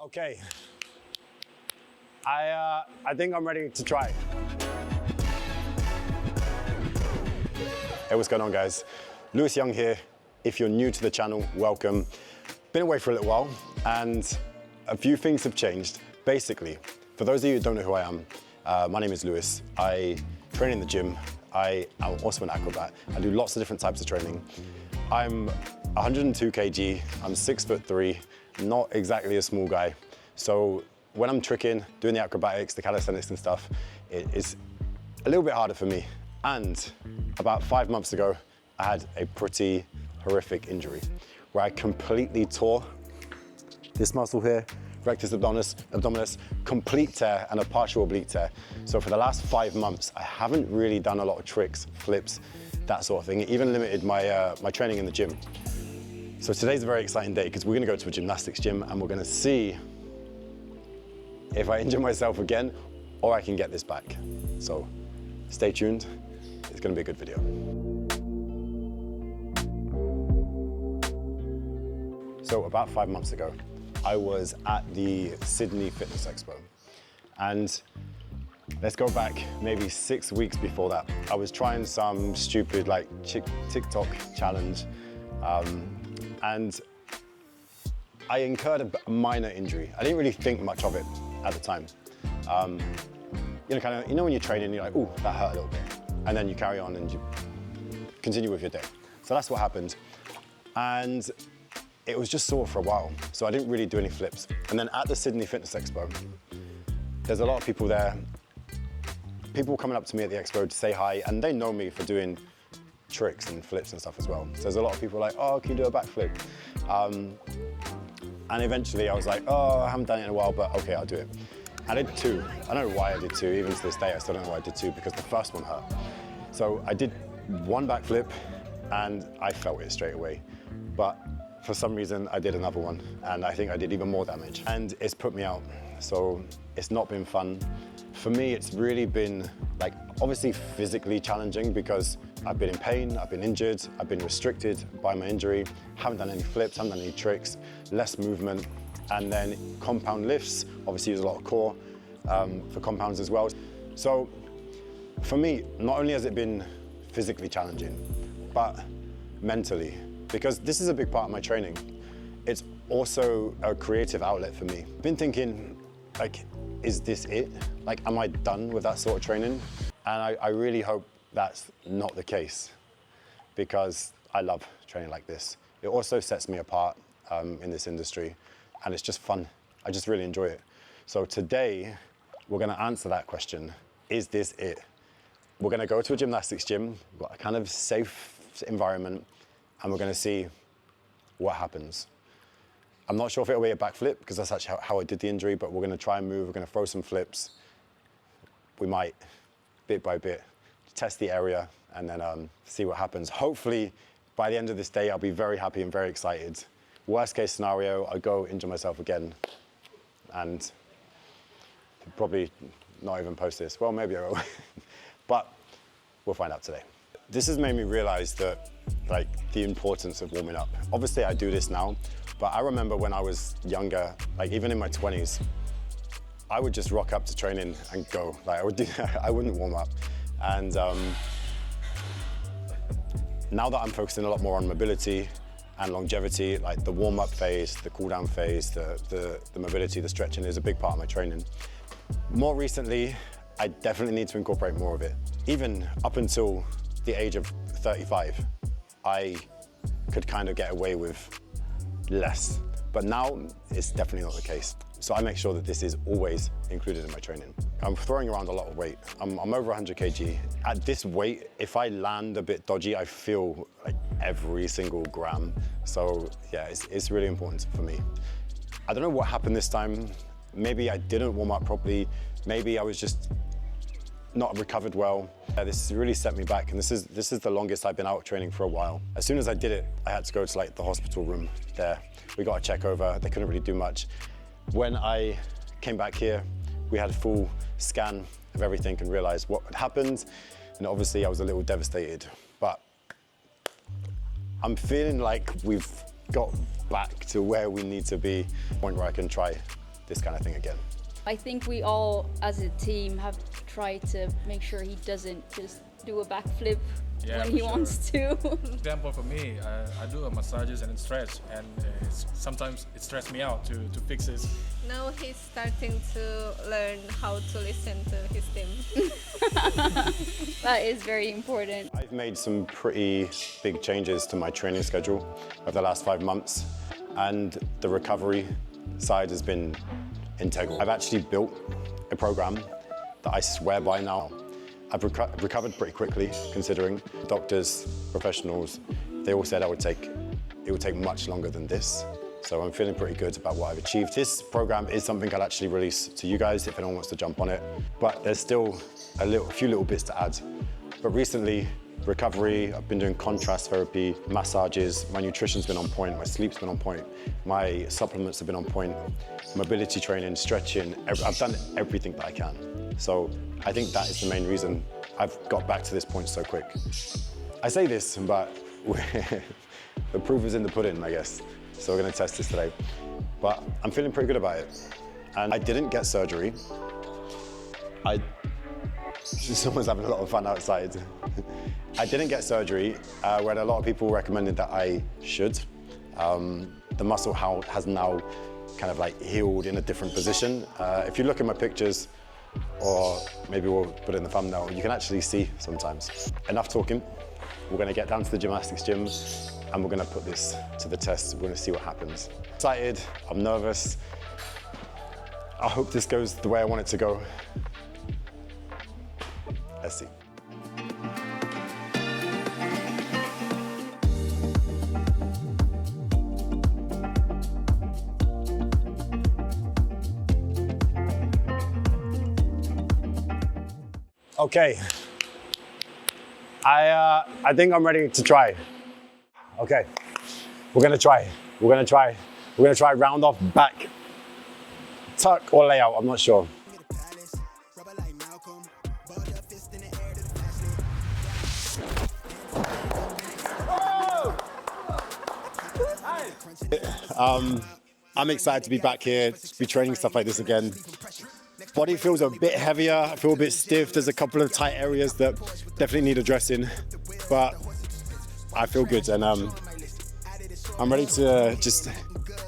Okay, I think I'm ready to try. Hey, what's going on, guys? Lewis Young here. If you're new to the channel, welcome. Been away for a little while and a few things have changed. Basically, for those of you who don't know who I am, my name is Lewis. I train in the gym. I am also an acrobat. I do lots of different types of training. I'm 102 kg, I'm 6'3", not exactly a small guy. So when I'm tricking, doing the acrobatics, the calisthenics and stuff, it is a little bit harder for me. And about 5 months ago, I had a pretty horrific injury where I completely tore this muscle here, rectus abdominis, complete tear and a partial oblique tear. So for the last 5 months, I haven't really done a lot of tricks, flips, that sort of thing. It even limited my, my training in the gym. So today's a very exciting day because we're gonna go to a gymnastics gym and we're gonna see if I injure myself again or I can get this back. So stay tuned, it's gonna be a good video. So about 5 months ago, I was at the Sydney Fitness Expo. And let's go back maybe 6 weeks before that. I was trying some stupid like TikTok challenge. And I incurred a minor injury. I didn't really think much of it at the time. You know when you're training, you're like, ooh, that hurt a little bit. And then you carry on and you continue with your day. So that's what happened. And it was just sore for a while. So I didn't really do any flips. And then at the Sydney Fitness Expo, there's a lot of people there. People coming up to me at the expo to say hi, and they know me for doing tricks and flips and stuff as well. So there's a lot of people like, oh, can you do a backflip? And eventually I was like, oh, I haven't done it in a while, but okay, I'll do it. I did 2. I don't know why I did 2. Even to this day, I still don't know why I did 2 because the first one hurt. So I did 1 backflip and I felt it straight away. But for some reason, I did another one and I think I did even more damage. And it's put me out. So it's not been fun. For me, it's really been like obviously physically challenging because I've been in pain, I've been injured, I've been restricted by my injury, haven't done any flips, haven't done any tricks, less movement, and then compound lifts, obviously use a lot of core for compounds as well. So for me, not only has it been physically challenging, but mentally, because this is a big part of my training. It's also a creative outlet for me. I've been thinking, like, is this it? Like, am I done with that sort of training? And I really hope that's not the case because I love training like this. It also sets me apart in this industry and it's just fun. I just really enjoy it. So today, we're gonna answer that question. Is this it? We're gonna go to a gymnastics gym, we've got a kind of safe environment, and we're gonna see what happens. I'm not sure if it'll be a backflip because that's actually how I did the injury, but we're gonna try and move, we're gonna throw some flips. We might, bit by bit, test the area and then see what happens. Hopefully, by the end of this day, I'll be very happy and very excited. Worst case scenario, I'll go injure myself again and probably not even post this. Well, maybe I will, but we'll find out today. This has made me realize that like the importance of warming up. Obviously I do this now, but I remember when I was younger, like even in my 20s, I would just rock up to training and go. Like I wouldn't warm up. And now that I'm focusing a lot more on mobility and longevity, like the warm-up phase, the cool-down phase, the mobility, the stretching is a big part of my training. More recently, I definitely need to incorporate more of it. Even up until the age of 35, I could kind of get away with less. But now, it's definitely not the case. So I make sure that this is always included in my training. I'm throwing around a lot of weight. I'm over 100 kg. At this weight, if I land a bit dodgy, I feel like every single gram. So yeah, it's really important for me. I don't know what happened this time. Maybe I didn't warm up properly. Maybe I was just not recovered well. This really set me back, and this is the longest I've been out training for a while. As soon as I did it, I had to go to like the hospital room there. We got a check over, they couldn't really do much. When I came back here, we had a full scan of everything and realized what had happened. And obviously I was a little devastated, but I'm feeling like we've got back to where we need to be, point where I can try this kind of thing again. I think we all, as a team, have tried to make sure he doesn't just do a backflip when he wants to. Example for me, I do a massages and stretch, and sometimes it stresses me out to fix this. Now he's starting to learn how to listen to his team. That is very important. I've made some pretty big changes to my training schedule over the last 5 months, and the recovery side has been integral. I've actually built a program that I swear by now. I've recovered pretty quickly, considering doctors, professionals, they all said it would take much longer than this. So I'm feeling pretty good about what I've achieved. This program is something I'll actually release to you guys if anyone wants to jump on it. But there's still a few little bits to add. But recently, recovery, I've been doing contrast therapy, massages, my nutrition's been on point, my sleep's been on point, my supplements have been on point, mobility training, stretching, I've done everything that I can. So I think that is the main reason I've got back to this point so quick. I say this, but the proof is in the pudding, I guess. So we're gonna test this today. But I'm feeling pretty good about it. And I didn't get surgery. Someone's having a lot of fun outside. I didn't get surgery when a lot of people recommended that I should. The muscle has now kind of like healed in a different position. If you look at my pictures, or maybe we'll put it in the thumbnail, you can actually see sometimes. Enough talking. We're gonna get down to the gymnastics gym and we're gonna put this to the test. We're gonna see what happens. Excited, I'm nervous. I hope this goes the way I want it to go. Let's see. Okay, I think I'm ready to try. Okay, we're gonna try round off, back, tuck or layout, I'm not sure. I'm excited to be back here, to be training stuff like this again. Body feels a bit heavier, I feel a bit stiff. There's a couple of tight areas that definitely need addressing, but I feel good and I'm ready to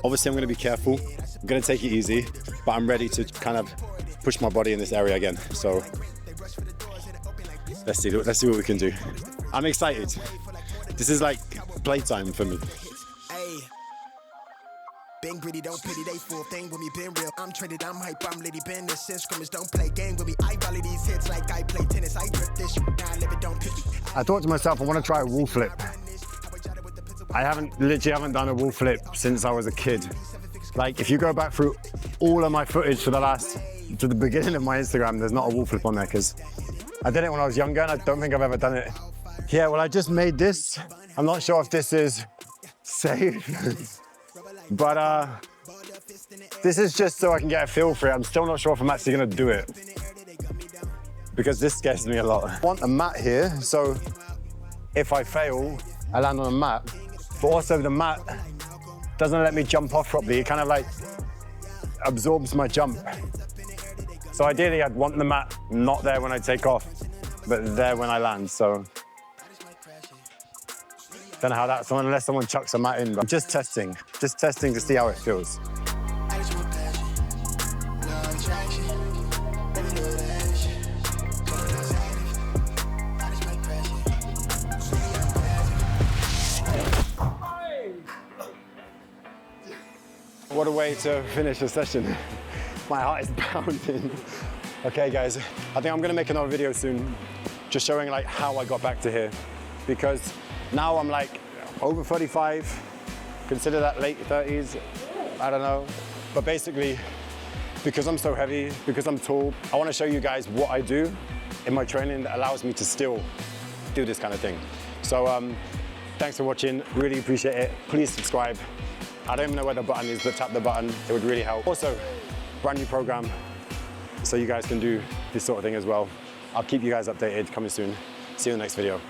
obviously I'm gonna be careful, I'm gonna take it easy, but I'm ready to kind of push my body in this area again. So let's see what we can do. I'm excited. This is like playtime for me. Been gritty, don't pity, they full thing with me, been real. I'm traded, I'm hype, I'm litty, been this since scrimmage, don't play game with me. I volley these hits like I play tennis, I grip this shit, now I live it, don't pity. I thought to myself, I want to try a wall flip. I literally haven't done a wall flip since I was a kid. Like, if you go back through all of my footage to the beginning of my Instagram, there's not a wall flip on there, because I did it when I was younger, and I don't think I've ever done it. Yeah, well, I just made this. I'm not sure if this is safe. But this is just so I can get a feel for it. I'm still not sure if I'm actually gonna do it, because this scares me a lot. I want a mat here, so if I fail, I land on a mat. But also the mat doesn't let me jump off properly. It kind of like absorbs my jump. So ideally I'd want the mat not there when I take off, but there when I land, so. Don't know how that's on unless someone chucks a mat in, but I'm just testing to see how it feels. What a way to finish a session. My heart is pounding. Okay guys, I think I'm gonna make another video soon, just showing like how I got back to here, because now I'm like over 35, consider that late 30s, I don't know. But basically, because I'm so heavy, because I'm tall, I want to show you guys what I do in my training that allows me to still do this kind of thing. So thanks for watching, really appreciate it. Please subscribe. I don't even know where the button is, but tap the button, it would really help. Also, brand new program, so you guys can do this sort of thing as well. I'll keep you guys updated, coming soon. See you in the next video.